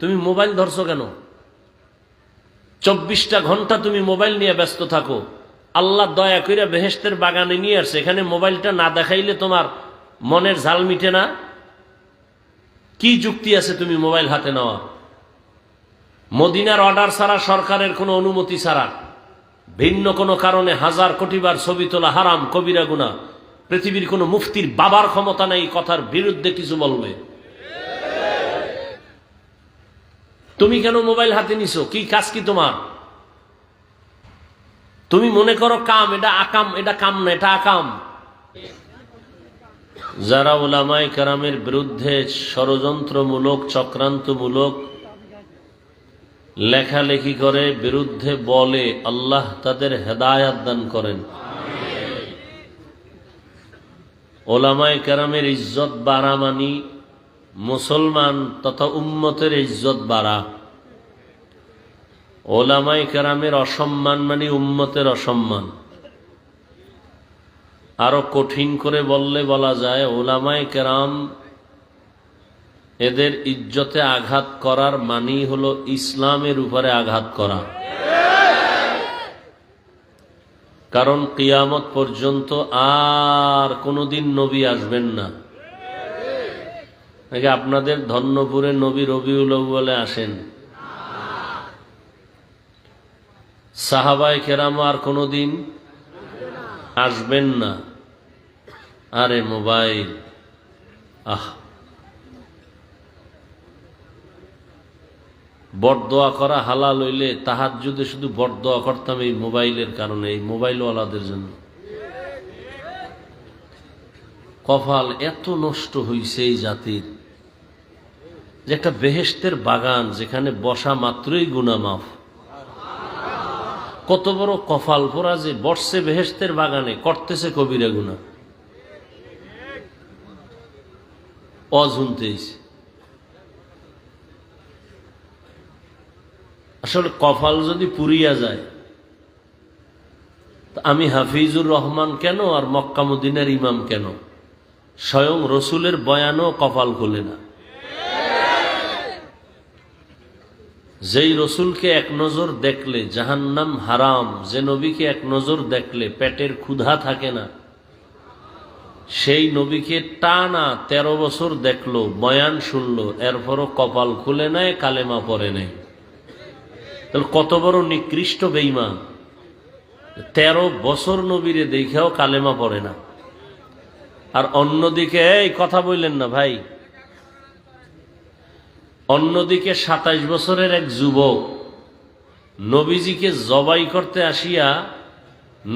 তুমি মোবাইল ধরছো কেন? 24টা ঘন্টা তুমি মোবাইল নিয়ে ব্যস্ত থাকো। আল্লাহ দয়া কইরা বেহেশতের বাগানে নিয়ে আসছে, এখানে মোবাইলটা না দেখাইলে তোমার মনের ঝাল মিটে না। কি যুক্তি আছে তুমি মোবাইল হাতে নেওয়া? মদিনার অর্ডার ছাড়া, সরকারের কোনো অনুমতি ছাড়া, ভিন্ন কোনো কারণে 1000 কোটি বার ছবি তোলা হারাম, কবিরা গুনাহ। পৃথিবীর কোনো মুফতির বাবার ক্ষমতা নেই কথার বিরুদ্ধে কিছু বলবে। তুমি কেন মোবাইল হাতে নিছো? কি কাজ কি তোমার? তুমি মনে করো কাম, এটা আকাম, এটা কাম না, এটা আকাম। যারা উলামায়ে কেরামের বিরুদ্ধে ষড়যন্ত্রমূলক, চক্রান্তমূলক লেখালেখি করে, বিরুদ্ধে বলে, আল্লাহ তাদের হেদায়াত দান করেন। উলামায়ে কেরামের ইজ্জত বাড়া মানি মুসলমান তথা উম্মতের ইজ্জত বাড়া। উলামায়ে কেরামের অসম্মান মানে উম্মতের অসম্মান। আরো কঠিন করে বললে বলা যায়, উলামায়ে কেরাম এদের ইজ্জতে আঘাত করার মানি হলো ইসলামের উপরে আঘাত করা। কারণ কিয়ামত পর্যন্ত আর কোনোদিন নবী আসবেন না। নাকি আপনাদের ধন্যপুরে নবী রবিউল আউয়ালে আসেন? সাহাবায়ে কেরাম আর কোনোদিন আসবেন না। আরে মোবাইল, বরদোয়া করা হালাল হইলে তাহাজ্জুদে শুধু বরদোয়া করতাম এই মোবাইলের কারণে, এই মোবাইলওয়ালাদের জন্য। কপাল এত নষ্ট হইছে এই জাতির যে একটা বেহেশতের বাগান যেখানে বসা মাত্রই গুনাহ মাফ। কত বড় কপাল পোড়া যে বসছে বেহেশতের বাগানে, করতেছে কবিরা গুনাহ। অঝুনতেইছে। আসলে কপাল যদি পুরিয়া যায়, আমি হাফিজুর রহমান কেন আর মক্কা মদিনার ইমাম কেন? স্বয়ং রসুলের বয়ানও কপাল খুলে না। যেই রসুলকে এক নজর দেখলে জাহান্নাম হারাম, যে নবীকে এক নজর দেখলে পেটের ক্ষুধা থাকে না, সেই নবীকে টানা 13 বছর দেখলো, বয়ান শুনলো, এরপরও কপাল খুলে নেয়, কালেমা পড়ে নেয়। তাহলে কত বড় নিকৃষ্ট বেঈমান! 13 বছর নবীরে দেখেও কালেমা পড়ে না। আর অন্যদিকে, এই কথা বললেন না ভাই, অন্যদিকে 27 বছরের এক যুবক নবীজিকে জবাই করতে আসিয়া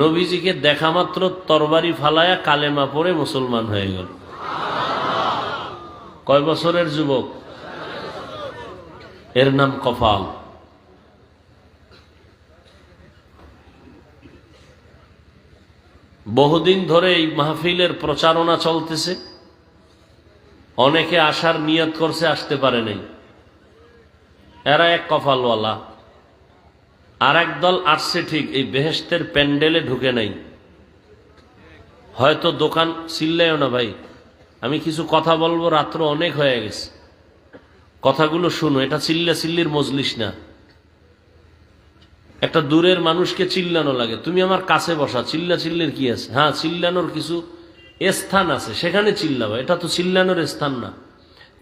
নবীজিকে দেখা মাত্র তরবারি ফালায়া কালেমা পড়ে মুসলমান হয়ে গেল। কয় বছরের যুবক? এর নাম কপাল। বহুদিন ধরে এই মাহফিলের প্রচারণা চলতেছে, অনেকে আসার নিয়ত করছে, আসতে পারে নাই। এরা এক কপালওয়ালা। আর এক দল আসছে ঠিক, এই বেহেশতের প্যান্ডেলে ঢুকে নাই। হয়তো দোকান, চিল্লাইও না ভাই, আমি কিছু কথা বলবো, রাত্র অনেক হয়ে গেছে, কথাগুলো শুনো। এটা চিল্লা চিল্লির মজলিস না। একটা দূরের মানুষকে চিল্লানো লাগে, তুমি আমার কাছে বসা, চিল্লা চিল্লির কি আছে? হ্যাঁ, চিল্লানোর কিছু স্থান আছে, সেখানে চিল্লাবা। এটা তো চিল্লানোর স্থান না।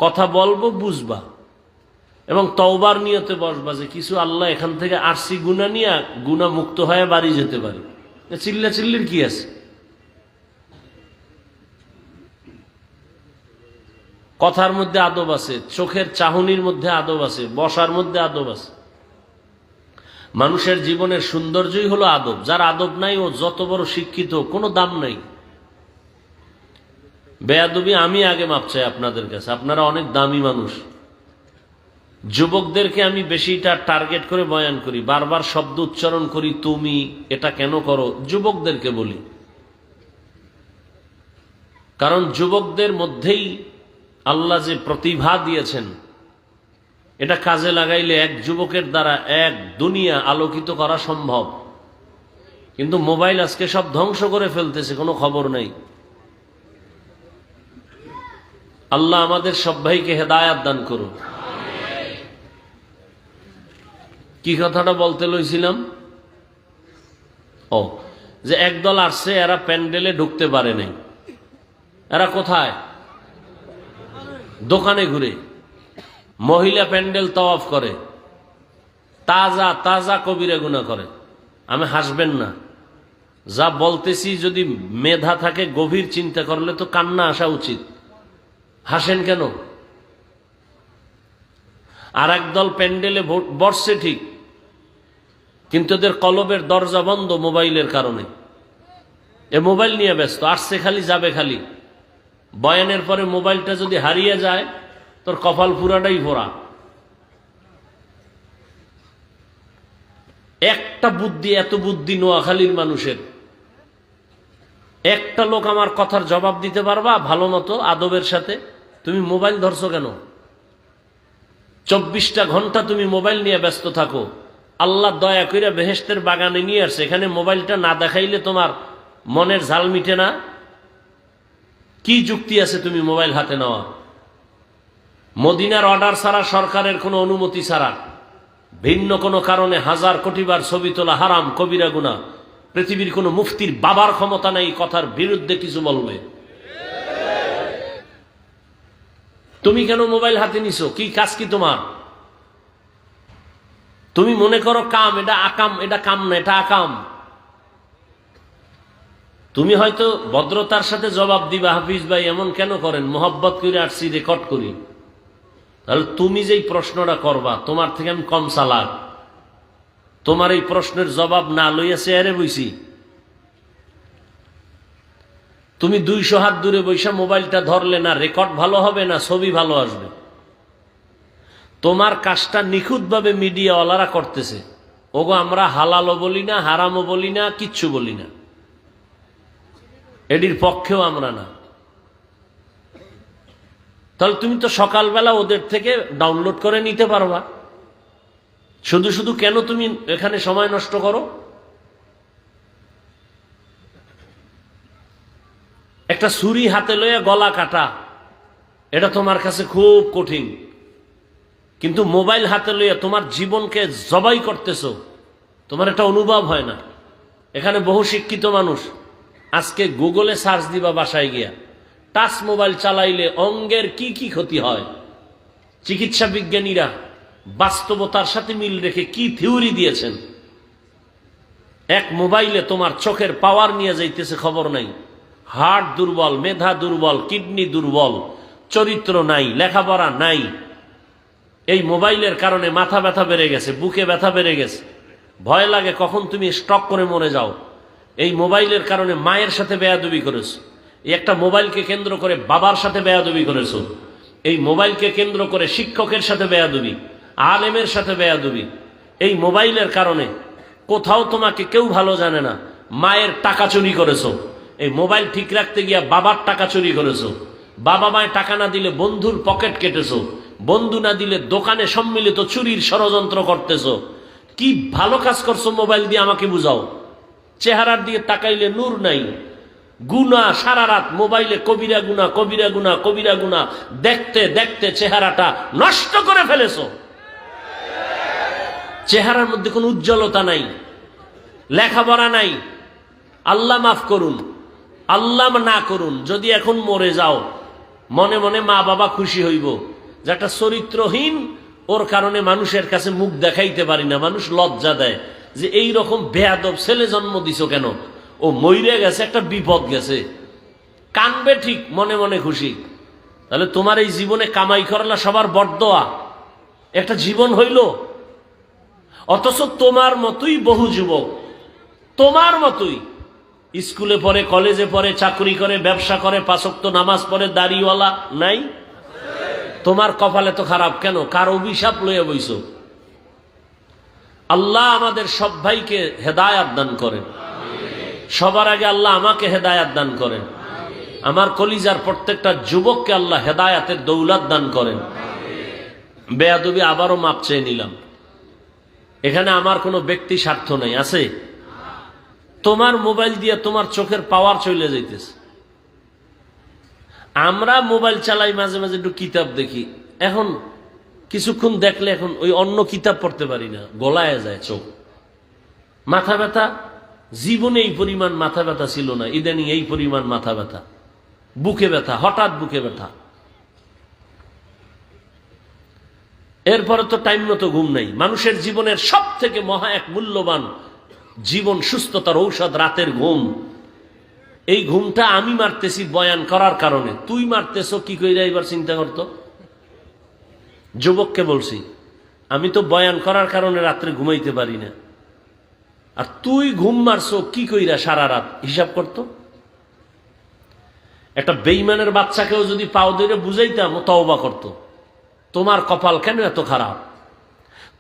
কথা বলবো, বুঝবা, এবং তওবার নিয়তে বসবা যে কিছু আল্লাহ এখান থেকে আসছি গুনাহ নিয়ে, গুনাহ মুক্ত হয়ে বাড়ি যেতে পারি। চিল্লা চিল্লির কি আছে? কথার মধ্যে আদব আছে, চোখের চাহনির মধ্যে আদব আছে, বসার মধ্যে আদব আছে। মানুষের জীবনের সৌন্দর্যই হলো আদব। যার আদব নাই ও যত বড় শিক্ষিত, কোনো দাম নাই। বেয়াদবি আমি আগে মাপ চাই আপনাদের কাছে, আপনারা অনেক দামি মানুষ। যুবকদেরকে আমি বেশিটা টার্গেট করে বয়ান করি, বারবার শব্দ উচ্চারণ করি, তুমি এটা কেন করো, যুবকদেরকে বলি। কারণ যুবকদের মধ্যেই আল্লাহ যে প্রতিভা দিয়েছেন, এটা কাজে লাগাইলে এক যুবকের দ্বারা এক দুনিয়া আলোকিত করা সম্ভব। কিন্তু মোবাইল আজকে সব ধ্বংস করে ফেলতেছে, কোনো খবর নাই। আল্লাহ আমাদের সব ভাইকে হেদায়াত দান করুন। কি কথাটা বলতে লইছিলাম? ও, যে একদল আসছে, এরা প্যান্ডেলে ঢুকতে পারে নাই। এরা কোথায়? দোকানে ঘুরে, মহিলা প্যান্ডেল তাওয়াফ করে, তাজা তাজা কবিরা গুনাহ করে। আমি হাসবেন না, যা বলতেছি যদি মেধা থাকে গভীর চিন্তা করলে তো কান্না আসা উচিত। হাসেন কেন? আর একদল প্যান্ডেলে বসছে ঠিক, কিন্তু এদের কলবের দরজা বন্ধ মোবাইলের কারণে। এ মোবাইল নিয়ে ব্যস্ত, আসছে খালি যাবে খালি। বয়ানের পরে মোবাইলটা যদি হারিয়ে যায় তোর কপাল পুরাটাই ভরা। একটা বুদ্ধি, এত বুদ্ধি নোয়াখালীর মানুষের। একটা লোক আমার কথার জবাব দিতে পারবা ভালো মতো আদবের সাথে? তুমি মোবাইল ধরছো কেন? 24টা ঘন্টা তুমি মোবাইল নিয়ে ব্যস্ত থাকো। আল্লাহ দয়া কইরা বেহেশতের বাগানে নিয়ে আসছে, এখানে মোবাইলটা না দেখাইলে তোমার মনের ঝাল মিটে না। কি যুক্তি আছে তুমি মোবাইল হাতে নেওয়া? মদিনার অর্ডার ছাড়া, সরকারের কোনো অনুমতি ছাড়া, ভিন্ন কোনো কারণে 1000 কোটি বার ছবি তোলা হারাম, কবিরা গুনাহ। পৃথিবীর কোনো মুফতির বাবার ক্ষমতা নাই কথার বিরুদ্ধে কিছু বলবে। তুমি কেন মোবাইল হাতে নিছো? কি কাজ কি তোমার? তুমি মনে করো কাম, এটা আকাম, এটা কাম না, এটা আকাম। তুমি হয়তো ভদ্রতার সাথে জবাব দিবা, হাফিজ ভাই এমন কেন করেন, মোহাব্বত করে আসছি, রেকর্ড করি। তাহলে তুমি যেই প্রশ্নটা করবা, তোমার থেকে আমি কম চালাক। তোমার এই প্রশ্নের জবাব না লইয়া চেয়ারে বইছি। তুমি 200 হাত দূরে বৈশা মোবাইলটা ধরলে না রেকর্ড ভালো হবে, না ছবি ভালো আসবে। তোমার কাজটা নিখুঁতভাবে মিডিয়াওয়ালারা করতেছে। ওগো আমরা হালালও বলি না, হারামও বলি না, কিচ্ছু বলি না, এটির পক্ষেও আমরা না। তাহলে তুমি তো সকালবেলা ওদের থেকে ডাউনলোড করে নিতে পারবা। শুধু শুধু কেন তুমি এখানে সময় নষ্ট করো? একটা ছুরি হাতে লইয়া গলা কাটা, এটা তোমার কাছে খুব কঠিন। কিন্তু মোবাইল হাতে লইয়া তোমার জীবনকে জবাই করতেছো, তোমার এটা অনুভব হয় না। এখানে বহু শিক্ষিত মানুষ, আজকে গুগলে সার্চ দিবা বাসায় গিয়া, টাচ মোবাইল চালাইলে অঙ্গের কি কি ক্ষতি হয়, চিকিৎসা বিজ্ঞানীরা বাস্তবতার সাথে মিল রেখে কি থিওরি দিয়েছেন। এক মোবাইলে তোমার চোখের পাওয়ার নিয়ে যাইতেছে খবর নাই। হার্ট দুর্বল, মেধা দুর্বল, কিডনি দুর্বল, চরিত্র নাই, লেখাপড়া নাই। এই মোবাইলের কারণে মাথা ব্যথা বেড়ে গেছে, বুকে ব্যথা বেড়ে গেছে, ভয় লাগে কখন তুমি স্ট্রোক করে মরে যাও। এই মোবাইলের কারণে মায়ের সাথে বেয়াদবি করেছো, এই একটা মোবাইলকে কেন্দ্র করে বাবার সাথে বেয়াদবি করেছো, এই মোবাইলকে কেন্দ্র করে শিক্ষকের সাথে বেয়াদবি, আলেমের সাথে বেয়াদবি। এই মোবাইলের কারণে কোথাও তোমাকে কেউ ভালো জানে না, মায়ের টাকা চুরি করেছো। এই মোবাইল ঠিক রাখতে গিয়া বাবার টাকা চুরি করেছো। বাবা মায়ের টাকা না দিলে বন্ধুর পকেট কেটেছো, বন্ধু না দিলে দোকানে সম্মিলিত চুরির ষড়যন্ত্র করতেছো। কি ভালো কাজ করছো মোবাইল দিয়ে আমাকে বুঝাও। চেহারার দিয়ে তাকাইলে নূর নাই, গুনাহ সারা রাত মোবাইলে, কবিরা গুনাহ, কবিরা গুনাহ, কবিরা গুনাহ দেখতে দেখতে চেহারাটা নষ্ট করে ফেলেছো। চেহারার মধ্যে কোনো উজ্জ্বলতা নাই, লেখাপড়া নাই। আল্লাহ মাফ করুন, আল্লাহ না করুন, যদি এখন মরে যাও মনে মনে মা বাবা খুশি হইব যে একটা চরিত্রহীন, ওর কারণে মানুষের কাছে মুখ দেখাইতে পারি না, মানুষ লজ্জা দেয় যে এই রকম বেয়াদব ছেলে জন্ম দিছো কেন, ও মইরে গেছে, একটা বিপদ গেছে, কানবে ঠিক, মনে মনে খুশি। তাহলে তোমার এই জীবনে কামাই করলা সবার বড়দোয়া, একটা জীবন হইল। অথচ তোমার মতোই বহু যুবক, তোমার মতোই স্কুলে পড়ে, কলেজে পড়ে, চাকরি করে, ব্যবসা করে, 5 ওয়াক্ত নামাজ পড়ে, দাড়িওয়ালা নাই। তোমার কপালে তো খারাপ কেন? কার অভিশাপ লইয়া বইছো? আল্লাহ আমাদের সব ভাইকে হেদায়াত দান করেন। সবার আগে আল্লাহ আমাকে হেদায়াত দান করেন। আমার কলিজার প্রত্যেকটা যুবককে আল্লাহ হেদায়াতের দৌলত দান করেন। বেয়াদবি আবারও মাপ চেয়ে নিলাম। এখানে আমার কোনো ব্যক্তি স্বার্থ নেই, আছে? তোমার মোবাইল দিয়ে তোমার চোখের পাওয়ার চলে যাইতেছে। আমরা মোবাইল চালাই, মাঝে মাঝে একটু কিতাব দেখি। এখন কিছুক্ষণ দেখলে এখন ওই অন্য কিতাব পড়তে পারি না, গলায় যায় চোখ। মাথা ব্যথা, জীবনে এই পরিমাণ মাথা ব্যথা ছিল না, ইদানিং এই পরিমাণ মাথা ব্যথা, বুকে ব্যথা, হঠাৎ বুকে ব্যথা। এরপরে তো টাইম মতো ঘুম নাই। মানুষের জীবনের সব থেকে মহা এক মূল্যবান জীবন সুস্থতার ঔষধ রাতের ঘুম। এই ঘুমটা আমি মারতেছি বয়ান করার কারণে, তুই মারতেছ কি কইরা এবার চিন্তা করতো। যুবককে বলছি, আমি তো বয়ান করার কারণে রাত্রে ঘুমাইতে পারি না, আর তুই ঘুম মারছো কি কইরা সারা রাত, হিসাব করতো। একটা বেঈমানের বাচ্চাকেও যদি পাও ধরে বুঝাইতাম, ও তওবা করতো। তোমার কপাল কেন এত খারাপ?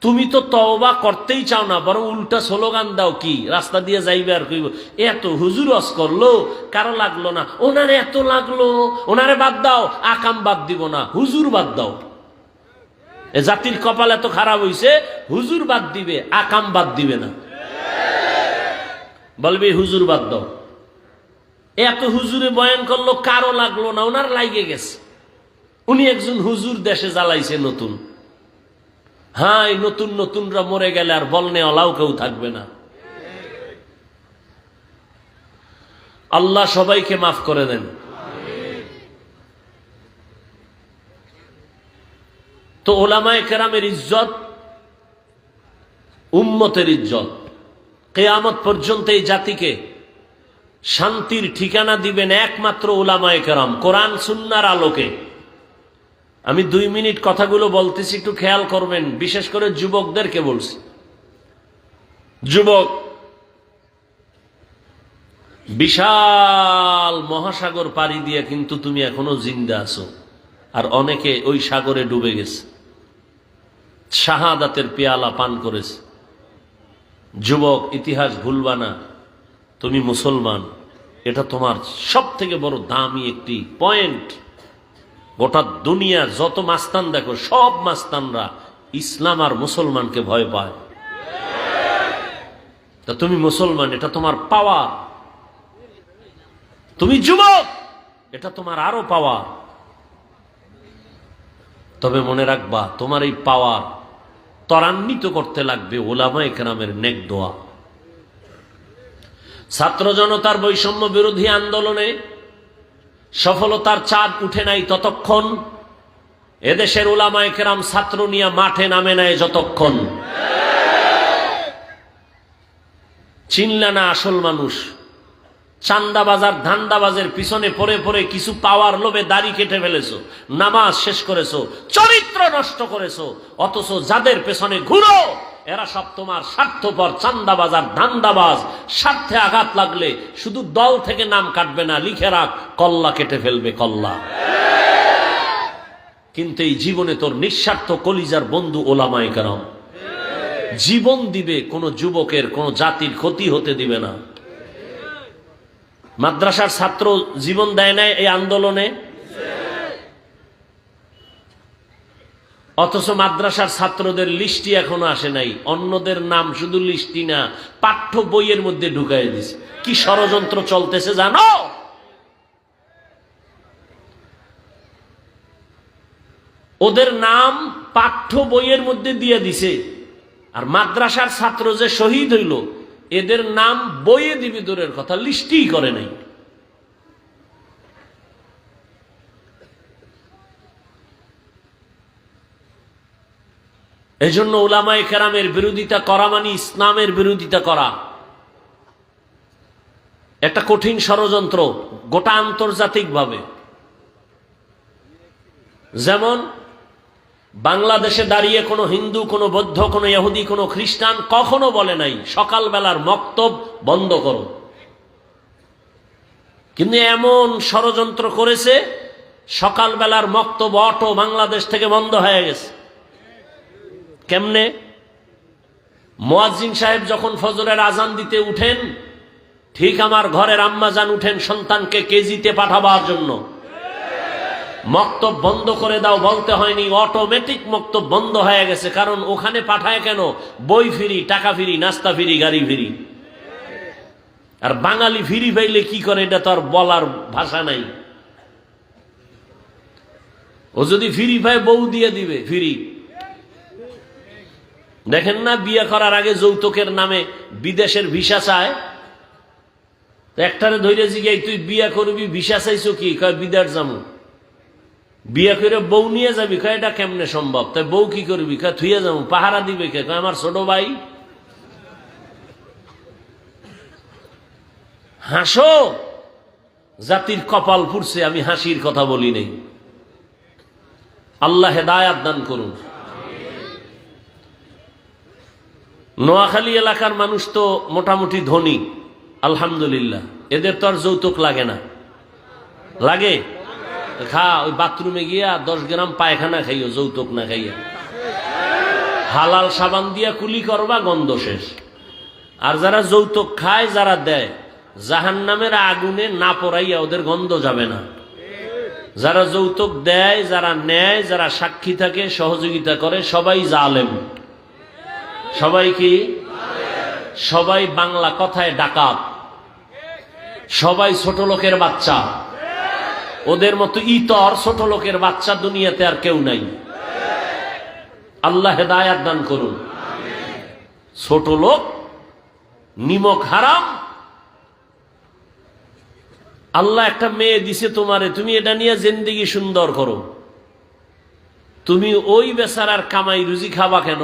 তুমি তো তওবা করতেই চাও না, বরং উল্টা স্লোগান দাও, কি রাস্তা দিয়ে যাইবে আর কইব এত হুজুর ওয়াজ করলো, কারো লাগলো না, ওনারে এত লাগলো, ওনারে বাদ দাও, আকাম বাদ দিব না, হুজুর বাদ দাও। এ জাতির কপাল এত খারাপ হইছে, হুজুর বাদ দিবে, আকাম বাদ দিবে না, বলবে হুজুর বাদ দাও। এত হুজুরে বয়ান করলো, কারো লাগলো না, ওনার লাইগে গেছে। উনি একজন হুজুর দেশে জ্বালাইছে নতুন। হ্যাঁ, এই নতুন নতুনরা মরে গেলে আর বলনে অলাও কেউ থাকবে না। আল্লাহ সবাইকে মাফ করে দেন। তো ওলামায়ে কেরামের ইজ্জত, উম্মতের ইজ্জত, কিয়ামত পর্যন্ত এই জাতিকে শান্তির ঠিকানা দিবেন একমাত্র ওলামায়ে কেরাম, কোরআন সুন্নাহর আলোকে। আমি 2 মিনিট কথাগুলো বলতেছি, একটু খেয়াল করবেন, বিশেষ করে যুবকদেরকে বলছি। যুবক, বিশাল মহাসাগর পাড়ি দিয়ে কিন্তু তুমি এখনো জিন্দা আছো, আর অনেকে ওই সাগরে ডুবে গেছে, শাহাদাতের পেয়ালা পান করেছে। যুবক, ইতিহাস ভুলবা না, তুমি মুসলমান, এটা তোমার সব থেকে বড় দামি একটি পয়েন্ট। গোটা দুনিয়ার যত মাস্তান দেখো, সব মাস্তানরা ইসলাম আর মুসলমানকে ভয় পায়। তা তুমি মুসলমান, এটা তোমার পাওয়া। তুমি যুবক, এটা তোমার আরো পাওয়া। তবে মনে রাখবা, তোমার এই পাওয়ার ত্বরান্বিত করতে লাগবে ওলামায়ে কেরামের নেক দোয়া। ছাত্র জনতার বৈষম্য বিরোধী আন্দোলনে সফলতার চাঁদ উঠে নাই ততক্ষণ, এদেশের ওলামায়ে কেরাম ছাত্র নিয়ে মাঠে নামে নেয় যতক্ষণ। চিনলা না আসল মানুষ, চান্দাবাজার ধান্দাবাজের পিছনে পড়ে পড়ে কিছু পাওয়ার লোভে দাড়ি কেটে ফেলেছো, নামাজ শেষ করেছো, চরিত্র নষ্ট করেছো, অথচ যাদের পেছনে ঘুরো এরা সব তোমার স্বার্থপর চান্দাবাজার ধান্দাবাজ। স্বার্থে আঘাত লাগলে শুধু দল থেকে নাম কাটবে না, লিখে রাখ, কল্লা কেটে ফেলবে, কল্লা। কিন্তু এই জীবনে তোর নিঃস্বার্থ কলিজার বন্ধু ওলামায়ে কেরাম জীবন দিবে, কোন যুবকের কোন জাতির ক্ষতি হতে দিবে না। মাদ্রাসার ছাত্র জীবন দেয় নাই এই আন্দোলনে, অথচ মাদ্রাসার ছাত্রদের লিস্টি এখনো আসে নাই। অন্যদের নাম শুধু লিস্টি না, পাঠ্য বইয়ের মধ্যে ঢুকাই দিছে। কি ষড়যন্ত্র চলতেছে জানো? ওদের নাম পাঠ্য বইয়ের মধ্যে দিয়ে দিছে, আর মাদ্রাসার ছাত্র যে শহীদ হইল এদের নাম বইয়ে দিবি দূরের কথা, লিস্টি করে নাই। এজন্য উলামায়ে কেরামের বিরোধিতা করা মানে ইসলামের বিরোধিতা করা। একটা কঠিন ষড়যন্ত্র গোটা আন্তর্জাতিক ভাবে। যেমন বাংলাদেশে দাঁড়িয়ে কোনো হিন্দু, কোনো বৌদ্ধ, কোনো ইহুদি, কোনো খ্রিস্টান কখনো বলে নাই সকালবেলার মক্তব বন্ধ করো, কিন্তু এমন ষড়যন্ত্র করেছে সকালবেলার মক্তব অটো বাংলাদেশ থেকে বন্ধ হয়ে গেছে। কেমনে? মুয়াজ্জিন সাহেব যখন ফজরের আজান দিতে উঠেন, ঠিক আমার ঘরের আম্মাজান উঠেন সন্তানকে কেজিতে পাঠাবার জন্য, মক্তব বন্ধ করে দাও বলতে হয়নি, অটোমেটিক মক্তব বন্ধ হয়ে গেছে। কারণ ওখানে পাঠায় কেন? বই ফ্রি, টাকা ফ্রি, নাস্তা ফ্রি, গাড়ি ফ্রি। আর বাঙালি ফ্রি পাইলে কি করে এটা তো আর বলার ভাষা নাই। ও যদি ফ্রি পায় বউ দিয়ে দিবে ফ্রি, দেখেন না, বিয়ে করার আগে যৌতুকের নামে বিদেশের ভিসা চায়। একটারে ধৈর্য জিগাই, তুই বিয়ে করবি, ভিসা চাইছো কি? কয় বিদেশ যাবো। বিয়ে করে বউ নিয়ে যাবি? কয় এটা কেমনে সম্ভব? তাই বউ কি করবি? কয় থুয়ে যাবো। পাহারা দিবে কে? কয় আমার ছোট ভাই। হাসো, জাতির কপাল ফুরছে, আমি হাসির কথা বলি নাই। আল্লাহ হেদায়াত দান করুন। নোয়াখালী এলাকার মানুষ তো মোটামুটি ধনী, আলহামদুলিল্লাহ। এদের তো আর যৌতুক লাগে না। লাগে? খা, ওই বাথরুমে গিয়া 10 গ্রাম পায়খানা খাইও, যৌতুক না খাইয়া। হালাল সাবান দিয়া কুলি করবা, গন্ধ শেষ। আর যারা যৌতুক খায়, যারা দেয়, জাহান্নামের আগুনে না পড়াইয়া ওদের গন্ধ যাবে না। যারা যৌতুক দেয়, যারা নেয়, যারা সাক্ষী থাকে, সহযোগিতা করে, সবাই জালেম। সবাই কি? সবাই বাংলা কথায় ডাকাত। সবাই ছোট লোকের বাচ্চা। ওদের মতো ইতর ছোট লোকের বাচ্চা দুনিয়াতে আর কেউ নাই। আল্লাহ হেদায়াত দান করুন। ছোট লোক, নিমক হারাম। আল্লাহ একটা মেয়ে দিছে তোমারে, তুমি এটা নিয়ে জিন্দেগি সুন্দর করো। তুমি ওই বেচারার কামাই রুজি খাবা কেন?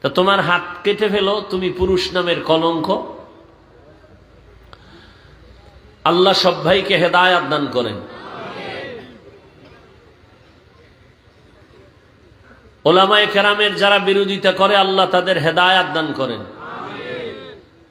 তা তোমার হাত কেটে ফেলো, তুমি পুরুষ নামের কলঙ্ক। আল্লাহ সব ভাইকে হেদায়াত দান করেন। ওলামায়ে কেরামের যারা বিরোধিতা করে, আল্লাহ তাদের হেদায়াত দান করেন।